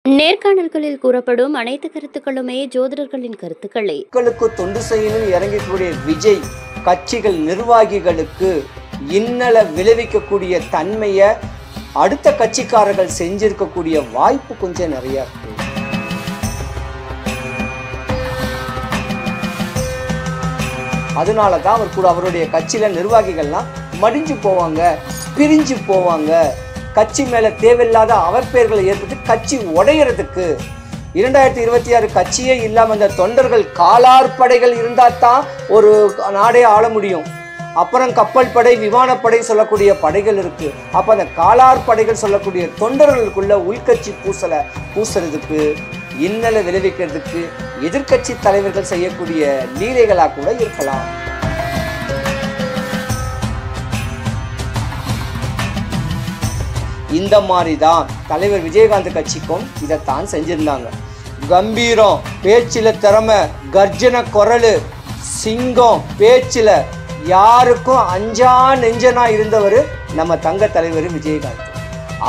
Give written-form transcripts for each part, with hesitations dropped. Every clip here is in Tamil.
நேர்காணல்களில் கூறப்படும் அனைத்து கருத்துக்களுமே ஜோதிடர்களின் கருத்துக்களே. மக்களுக்கு தொண்டு செய்யணும் இறங்கக்கூடிய விஜய் கட்சிகள் நிர்வாகிகளுக்கு இன்னல விளைவிக்கக்கூடிய தன்மையை அடுத்த கட்சிக்காரர்கள் செஞ்சிருக்கக்கூடிய வாய்ப்பு கொஞ்சம் நிறைய இருக்கு. அதனாலதான் அவர் கூட அவருடைய கட்சியில நிர்வாகிகள்லாம் மடிஞ்சு போவாங்க, பிரிஞ்சு போவாங்க. கட்சி மேல தேவையில்லாத அவப்பெயர்களை ஏற்பட்டு கட்சி உடையறதுக்கு 2026 கட்சியே இல்லாம அந்த தொண்டர்கள் காலார்படைகள் இருந்தா தான் ஒரு நாடே ஆள முடியும். அப்புறம் கப்பல் படை, விமானப்படை சொல்லக்கூடிய படைகள் இருக்கு. அப்ப அந்த காலார் படைகள் சொல்லக்கூடிய தொண்டர்களுக்குள்ள உள்கட்சி பூசுறதுக்கு இன்னலை விளைவிக்கிறதுக்கு எதிர்கட்சி தலைவர்கள் செய்யக்கூடிய லீலைகளா கூட இருக்கலாம். இந்த மாதிரி தான் தலைவர் விஜயகாந்த் கட்சிக்கும் இதைத்தான் செஞ்சிருந்தாங்க. கம்பீரம், பேச்சில திறமை, கர்ஜன குரலு, சிங்கம், பேச்சில யாருக்கும் அஞ்சா நெஞ்சனா இருந்தவர் நம்ம தங்க தலைவர் விஜயகாந்த்.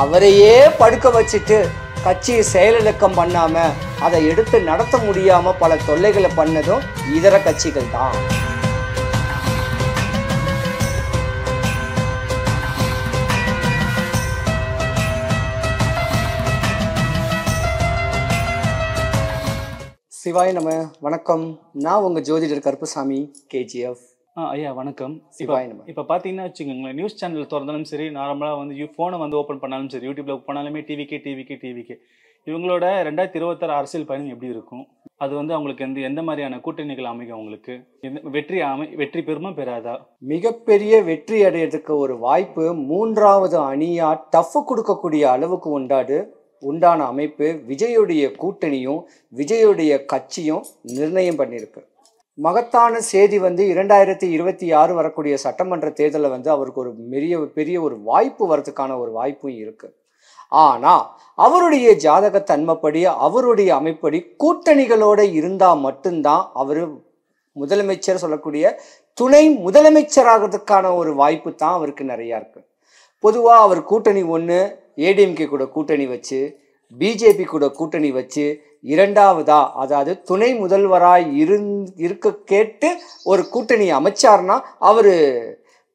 அவரையே படுக்க வச்சுட்டு கட்சியை செயலிழக்கம் பண்ணாம அதை எடுத்து நடத்த முடியாம பல தொல்லைகளை பண்ணதும் இதர கட்சிகள் தான். சிவாய் நம்ம வணக்கம். நான் உங்க ஜோதிடர் கருப்புசாமி, கேஜிஎஃப். ஐயா வணக்கம். சிவாய் நம்ம இப்போ பார்த்தீங்கன்னா வச்சுக்கோங்களேன், நியூஸ் சேனல் திறந்தாலும் சரி, நார்மலாக வந்து ஃபோனை வந்து ஓப்பன் பண்ணாலும் சரி, யூடியூப்ல போனாலுமே டிவிக்கே இவங்களோட 2026 அரசியல் பயணம் எப்படி இருக்கும்? அது வந்து அவங்களுக்கு எந்த மாதிரியான கூட்டணிகள் அமைக்கும்? அவங்களுக்கு வெற்றி பெருமா பெறாதா? மிகப்பெரிய வெற்றி அடையிறதுக்கு ஒரு வாய்ப்பு மூன்றாவது அணியா டஃப் கொடுக்கக்கூடிய அளவுக்கு உண்டான அமைப்பு விஜயுடைய கூட்டணியும் விஜயுடைய கட்சியும் நிர்ணயம் பண்ணியிருக்கு. மகத்தான செய்தி வந்து 2026 வரக்கூடிய சட்டமன்ற தேர்தலில் வந்து அவருக்கு ஒரு பெரிய ஒரு வாய்ப்பு வரதுக்கான ஒரு வாய்ப்பும் இருக்கு. ஆனா அவருடைய ஜாதக தன்மைப்படி, அவருடைய அமைப்படி கூட்டணிகளோட இருந்தா மட்டும்தான் அவரு முதலமைச்சர் சொல்லக்கூடிய துணை முதலமைச்சராகிறதுக்கான ஒரு வாய்ப்பு தான் அவருக்கு நிறையா இருக்கு. பொதுவா அவர் கூட்டணி ஒன்று ஏடிஎம்கே கூட கூட்டணி வச்சு, பிஜேபி கூட கூட்டணி வச்சு, இரண்டாவதா அதாவது துணை முதல்வராய் இருக்க கேட்டு ஒரு கூட்டணி அமைச்சார்னா அவரு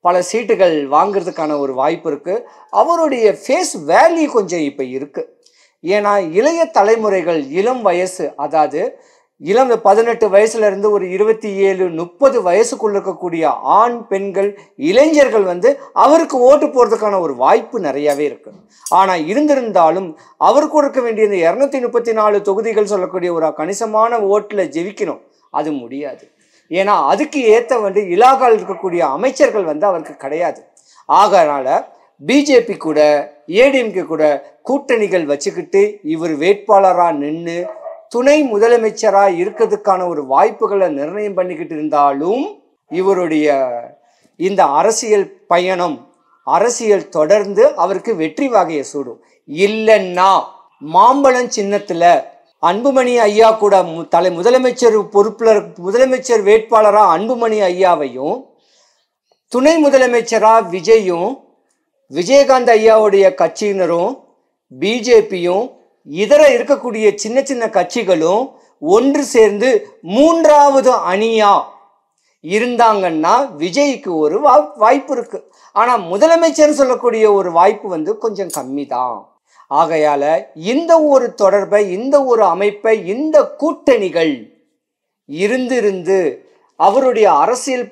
பல சீட்டுகள் வாங்கிறதுக்கான ஒரு வாய்ப்பு இருக்கு. அவருடைய ஃபேஸ் வேல்யூ கொஞ்சம் இப்ப இருக்கு. ஏன்னா இளைய தலைமுறைகள், இளம் வயசு, அதாவது இளம் 18 வயசுல இருந்து ஒரு 27-30 வயசுக்குள்ள இருக்கக்கூடிய ஆண், பெண்கள், இளைஞர்கள் வந்து அவருக்கு ஓட்டு போறதுக்கான ஒரு வாய்ப்பு நிறையவே இருக்கு. ஆனா இருந்திருந்தாலும் அவருக்கு கொடுக்க வேண்டிய 234 தொகுதிகள் சொல்லக்கூடிய ஒரு கணிசமான ஓட்டுல ஜெயிக்கணும், அது முடியாது. ஏன்னா அதுக்கு ஏத்த வந்து இலாகால் இருக்கக்கூடிய அமைச்சர்கள் வந்து அவருக்கு கிடையாது. ஆகனால பிஜேபி கூட ஏடிஎம்கே கூட கூட்டணிகள் வச்சுக்கிட்டு இவர் வேட்பாளரா நின்று துணை முதலமைச்சரா இருக்கிறதுக்கான ஒரு வாய்ப்புகளை நிர்ணயம் பண்ணிக்கிட்டு இருந்தாலும் இவருடைய இந்த அரசியல் பயணம், அரசியல் தொடர்ந்து அவருக்கு வெற்றி வகையை சூடும். இல்லைன்னா மாம்பழம் சின்னத்துல அன்புமணி ஐயா கூட முதலமைச்சர் பொறுப்புல முதலமைச்சர் வேட்பாளரா அன்புமணி ஐயாவையும், துணை முதலமைச்சரா விஜயும், விஜயகாந்த் ஐயாவுடைய கட்சியினரும், பிஜேபியும், இதர இருக்கக்கூடிய சின்ன சின்ன கட்சிகளும் ஒன்று சேர்ந்து மூன்றாவது அணியா இருந்தாங்கன்னா விஜய்க்கு ஒரு வாய்ப்பு இருக்கு. ஆனா முதலமைச்சர் சொல்லக்கூடிய ஒரு வாய்ப்பு வந்து கொஞ்சம் கம்மி தான். ஆகையால இந்த ஒரு தொடர்பை, இந்த ஒரு அமைப்பை, இந்த கூட்டணிகள் இருந்து அவருடைய அரசியல்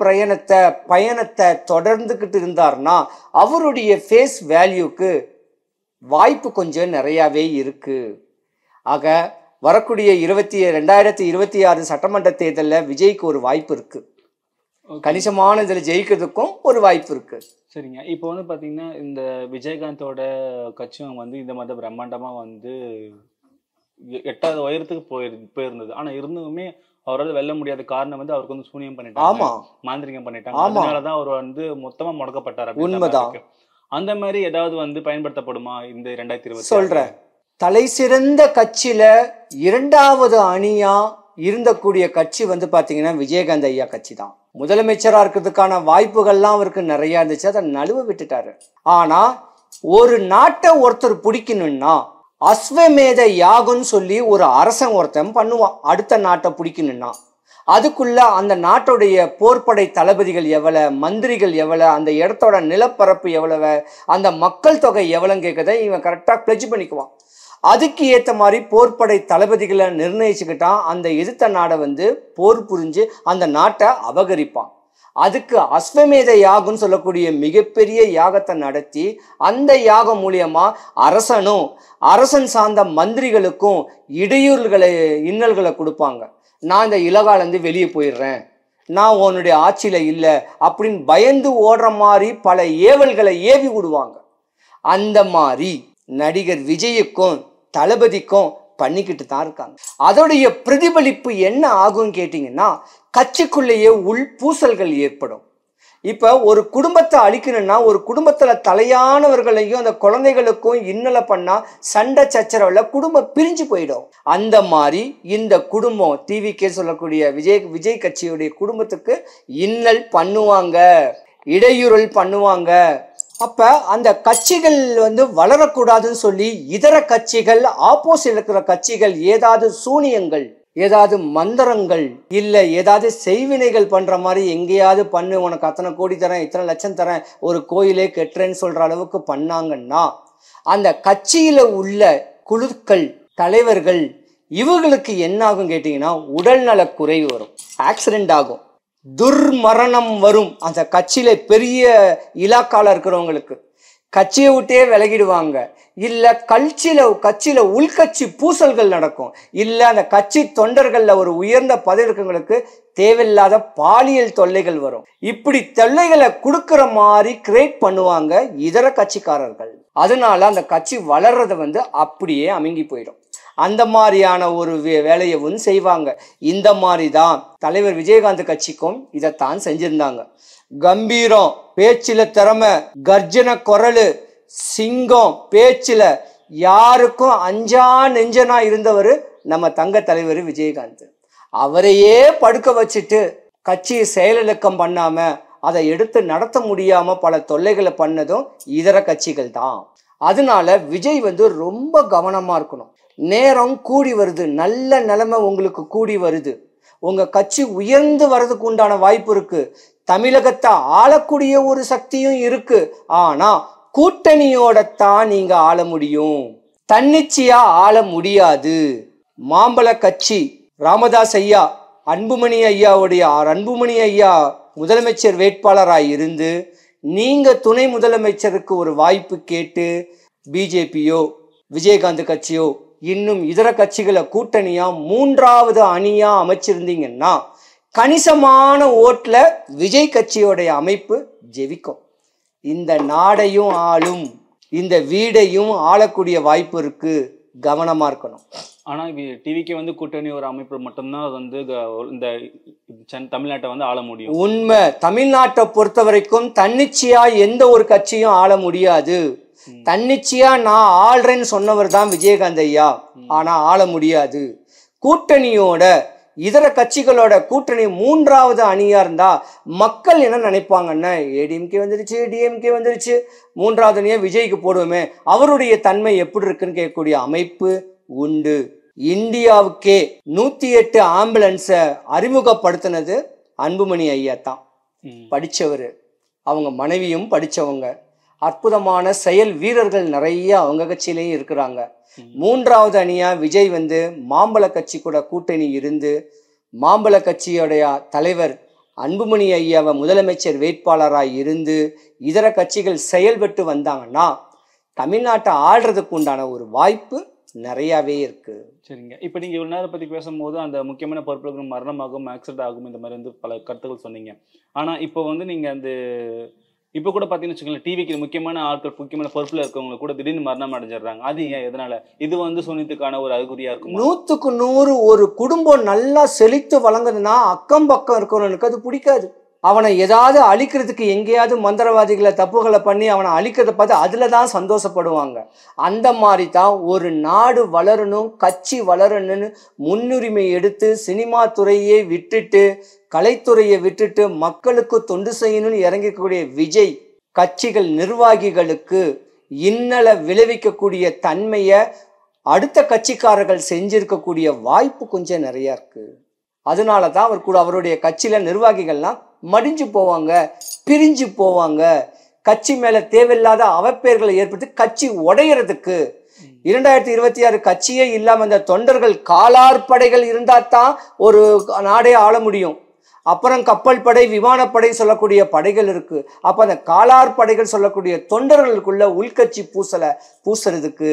பயணத்தை தொடர்ந்துகிட்டு இருந்தார்னா அவருடைய ஃபேஸ் வேல்யூக்கு வாய்ப்பு கொஞ்சம் நிறையாவே இருக்கு. ஆக வரக்கூடிய 2026 சட்டமன்ற தேர்தலில் விஜய்க்கு ஒரு வாய்ப்பு இருக்கு. கணிசமான இதில் ஜெயிக்கிறதுக்கும் ஒரு வாய்ப்பு இருக்கு. சரிங்க. இப்போ வந்து பார்த்தீங்கன்னா இந்த விஜயகாந்தோட கட்சியும் வந்து இந்த மாதிரி பிரம்மாண்டமாக வந்து 8வது உயரத்துக்கு போயிருந்தது. ஆனால் இருந்துமே அவரால் வெல்ல முடியாத காரணம் வந்து அவருக்கு வந்து சூனியம் பண்ணிட்டாங்க, மாந்திரிகம் பண்ணிட்டாங்க. அதனாலதான் அவர் வந்து மொத்தமா முடக்கப்பட்டார். உண்மைதான். அந்த மாதிரி ஏதாவது வந்து பயன்படுத்தப்படுமா இந்த 2026? சொல்ற தலை சிறந்த கட்சியில இரண்டாவது அணியா இருந்தக்கூடிய கட்சி வந்து பாத்தீங்கன்னா விஜயகாந்த் ஐயா கட்சி தான். முதலமைச்சரா இருக்கிறதுக்கான வாய்ப்புகள்லாம் அவருக்கு நிறைய இருந்துச்சு, அதை நழுவ விட்டுட்டாரு. ஆனா ஒரு நாட்டை ஒருத்தர் பிடிக்கணும்னா அஸ்வமேத யாகம்னு சொல்லி ஒரு அரசன் ஒருத்தன் பண்ணுவான். அடுத்த நாட்டை பிடிக்கணும்னா அதுக்குள்ள அந்த நாட்டுடைய போர்ப்படை தளபதிகள் எவ்வளவு, மந்திரிகள் எவ்வளவு, அந்த இடத்தோட நிலப்பரப்பு எவ்வளவு, அந்த மக்கள் தொகை எவ்வளோன்னு கேட்கறத இவன் கரெக்டாக பிளட்ஜ் பண்ணிக்குவான். அதுக்கு ஏற்ற மாதிரி போர்ப்படை தளபதிகளை நிர்ணயிச்சுக்கிட்டான். அந்த எதிர்த்த நாடை போர் புரிஞ்சு அந்த நாட்டை அபகரிப்பான். அதுக்கு அஸ்வமேத யாகம்னு சொல்லக்கூடிய மிகப்பெரிய யாகத்தை நடத்தி அந்த யாகம் மூலியமா அரசனும் அரசன் சார்ந்த மந்திரிகளுக்கும் இன்னல்களை கொடுப்பாங்க. நான் இந்த இலகாலேருந்து வெளியே போயிடுறேன், நான் உன்னுடைய ஆட்சியில இல்லை அப்படின்னு பயந்து ஓடுற மாதிரி பல ஏவல்களை ஏவி விடுவாங்க. அந்த மாதிரி நடிகர் விஜய்க்கும் தளபதிக்கும் பண்ணிக்கிட்டு தான் இருக்காங்க. அதோடைய பிரதிபலிப்பு என்ன ஆகும் கேட்டீங்கன்னா, கட்சிக்குள்ளேயே உள் பூசல்கள் ஏற்படும். இப்ப ஒரு குடும்பத்தை அழிக்கணும்னா ஒரு குடும்பத்துல தலையானவர்களையும் அந்த குழந்தைகளுக்கும் இன்னலை பண்ணா சண்டை சச்சரவுல குடும்பம் பிரிஞ்சு போயிடும். அந்த மாதிரி இந்த குடும்பம் டிவிக்கே சொல்லக்கூடிய விஜய் கட்சியுடைய குடும்பத்துக்கு இன்னல் பண்ணுவாங்க, இடையூறல் பண்ணுவாங்க. அப்ப அந்த கட்சிகள் வளரக்கூடாதுன்னு சொல்லி இதர கட்சிகள், ஆப்போசிட் இருக்கிற கட்சிகள் ஏதாவது சூனியங்கள், ஏதாவது மந்திரங்கள், இல்ல ஏதாவது செய்வினைகள் பண்ற மாதிரி எங்கேயாவது பண்ணு, உனக்கு அத்தனை கோடி தரேன், இத்தனை லட்சம் தரேன், ஒரு கோயிலே கெட்டுறேன்னு சொல்ற அளவுக்கு பண்ணாங்கன்னா அந்த கட்சியில உள்ள குழுக்கள், தலைவர்கள் இவங்களுக்கு என்ன ஆகும் கேட்டீங்கன்னா, உடல்நல குறைவு வரும், ஆக்சிடென்ட் ஆகும், துர்மரணம் வரும். அந்த கட்சியில பெரிய இலாக்கால இருக்கிறவங்களுக்கு கட்சியை விட்டே விலகிடுவாங்க. இல்ல கட்சியில உள்கட்சி பூசல்கள் நடக்கும். இல்ல அந்த கட்சி தொண்டர்கள்ல ஒரு உயர்ந்த பதவி இருக்கவங்களுக்கு தேவையில்லாத பாலியல் தொல்லைகள் வரும். இப்படி தொல்லைகளை கொடுக்கிற மாதிரி கிரியேட் பண்ணுவாங்க இதர கட்சிக்காரர்கள். அதனால அந்த கட்சி வளர்றது அப்படியே அமுங்கி போயிடும். அந்த மாதிரியான ஒரு வேலையை செய்வாங்க. இந்த மாதிரி தான் தலைவர் விஜயகாந்த் கட்சிக்கும் இதைத்தான் செஞ்சிருந்தாங்க. கம்பீரம், பேச்சில திறமை, கர்ஜன குரலு, சிங்கம், பேச்சில யாருக்கும் அஞ்சா நெஞ்சனா இருந்தவர் நம்ம தங்க தலைவர் விஜயகாந்த். அவரையே படுக்க வச்சுட்டு கட்சியை செயலிழக்கம் பண்ணாம அதை எடுத்து நடத்த முடியாம பல தொல்லைகளை பண்ணதும் இதர கட்சிகள் தான். அதனால விஜய் ரொம்ப கவனமா இருக்கணும். நேரம் கூடி வருது, நல்ல நிலைமை உங்களுக்கு கூடி வருது, உங்க கட்சி உயர்ந்து வர்றதுக்கு உண்டான வாய்ப்பு இருக்கு, தமிழகத்தை ஆளக்கூடிய ஒரு சக்தியும் இருக்கு. ஆனா கூட்டணியோட தான் நீங்க ஆள முடியும், தன்னிச்சையா ஆள முடியாது. மாம்பழ கட்சி ராமதாஸ் ஐயா, அன்புமணி ஐயா முதலமைச்சர் வேட்பாளராய் இருந்து நீங்க துணை முதலமைச்சருக்கு ஒரு வாய்ப்பு கேட்டு பிஜேபியோ விஜயகாந்த் கட்சியோ இன்னும் இதர கட்சிகளை கூட்டணியா மூன்றாவது அணியா அமைச்சிருந்தீங்கன்னா கணிசமான ஓட்டுல விஜய் கட்சியோடைய அமைப்பு ஜெயிக்கும். இந்த நாடையும் ஆளும், இந்த வீடையும் ஆளக்கூடிய வாய்ப்பு இருக்கு, கவனமா இருக்கணும். ஆனா டிவிக்கு கூட்டணி ஒரு அமைப்பு மட்டும்தான் இந்த தமிழ்நாட்டை ஆள முடியும். உண்மை. தமிழ்நாட்டை பொறுத்த வரைக்கும் தன்னிச்சையா எந்த ஒரு கட்சியும் ஆள முடியாது. தன்னிச்சையா நான் ஆள்றேன்னு சொன்னவர் தான் விஜயகாந்த் ஐயா. ஆனா ஆள முடியாது. கூட்டணியோட இதர கட்சிகளோட கூட்டணி மூன்றாவது அணியா இருந்தா மக்கள் என்ன நினைப்பாங்கன்னா, ஏடிஎம்கே வந்துருச்சு, டிஎம்கே வந்துருச்சு, மூன்றாவது அணியா விஜய்க்கு போடுவோமே, அவருடைய தன்மை எப்படி இருக்குன்னு கேட்கக்கூடிய அமைப்பு உண்டு. இந்தியாவுக்கே 108 ஆம்புலன்ஸை அறிமுகப்படுத்தினது அன்புமணி ஐயா தான். படிச்சவர், அவங்க மனைவியும் படிச்சவங்க, அற்புதமான செயல் வீரர்கள் நிறைய அவங்க கட்சியிலையும் இருக்கிறாங்க. மூன்றாவது அணியா விஜய் மாம்பழ கட்சி கூட கூட்டணி இருந்து மாம்பழ கட்சியோடைய தலைவர் அன்புமணி ஐயாவை முதலமைச்சர் வேட்பாளராய் இருந்து இதர கட்சிகள் செயல்பட்டு வந்தாங்கன்னா தமிழ்நாட்டை ஆள்றதுக்கு உண்டான ஒரு வாய்ப்பு நிறையாவே இருக்கு. சரிங்க. இப்போ நீங்கள் இவ்வளோ நேரம் பற்றி பேசும்போது அந்த முக்கியமான பொறுப்புகளுக்கு மரணமாகும், ஆக்சிடென்ட் ஆகும், இந்த மாதிரி பல கருத்துக்கள் சொன்னீங்க. ஆனால் இப்போ நீங்கள் இப்போ கூட பார்த்தீங்கன்னு வச்சுக்கோங்களேன், டிவிக்கு முக்கியமான ஆட்கள், முக்கியமான பொறுப்பில் இருக்கவங்க கூட திடீர்னு மரணம் அடைஞ்சிடுறாங்க. அது ஏன், எதனால? இது சூனியத்துக்கான ஒரு அறிகுறியா இருக்கும். 100க்கு 100 ஒரு குடும்பம் நல்லா செழித்து வழங்குதுன்னா அக்கம் பக்கம் இருக்கிறவனுக்கு அது பிடிக்காது. அவனை ஏதாவது அழிக்கிறதுக்கு எங்கேயாவது மந்திரவாதிகளை தப்புகளை பண்ணி அவனை அழிக்கிறத பார்த்து அதில் தான் சந்தோஷப்படுவாங்க. அந்த மாதிரி தான் ஒரு நாடு வளரணும், கட்சி வளரணும்னு முன்னுரிமை எடுத்து சினிமா துறையை விட்டுட்டு கலைத்துறையை விட்டுட்டு மக்களுக்கு தொண்டு செய்யணும்னு இறங்கக்கூடிய விஜய் கட்சிகள் நிர்வாகிகளுக்கு இன்னலை விளைவிக்கக்கூடிய தன்மையை அடுத்த கட்சிக்காரர்கள் செஞ்சிருக்கக்கூடிய வாய்ப்பு கொஞ்சம் நிறைய இருக்கு. அதனால தான் அவர் கூட அவருடைய கட்சியில நிர்வாகிகள்லாம் மடிஞ்சு போவாங்க, பிரிஞ்சு போவாங்க. கட்சி மேல தேவையில்லாத அவப்பெயர்களை ஏற்படுத்தி கட்சி உடையறதுக்கு 2026 கட்சியே இல்லாம இந்த தொண்டர்கள் காலார்படைகள் இருந்தா தான் ஒரு நாடே ஆள முடியும். அப்புறம் கப்பல் படை, விமானப்படை சொல்லக்கூடிய படைகள் இருக்கு. அப்ப அந்த காலார் படைகள் சொல்லக்கூடிய தொண்டர்களுக்குள்ள உள்கட்சி பூசுறதுக்கு,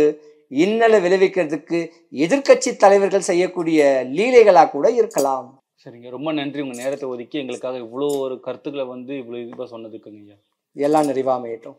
இன்னலை விளைவிக்கிறதுக்கு எதிர்கட்சி தலைவர்கள் செய்யக்கூடிய லீலைகளா கூட இருக்கலாம். சரிங்க, ரொம்ப நன்றி. உங்க நேரத்தை ஒதுக்கி எங்களுக்காக இவ்வளோ ஒரு கருத்துக்களை வந்து இவ்வளோ இதுவாக சொன்னதுக்குங்க ஐயா. எல்லாம் நிறைவாமையட்டும்.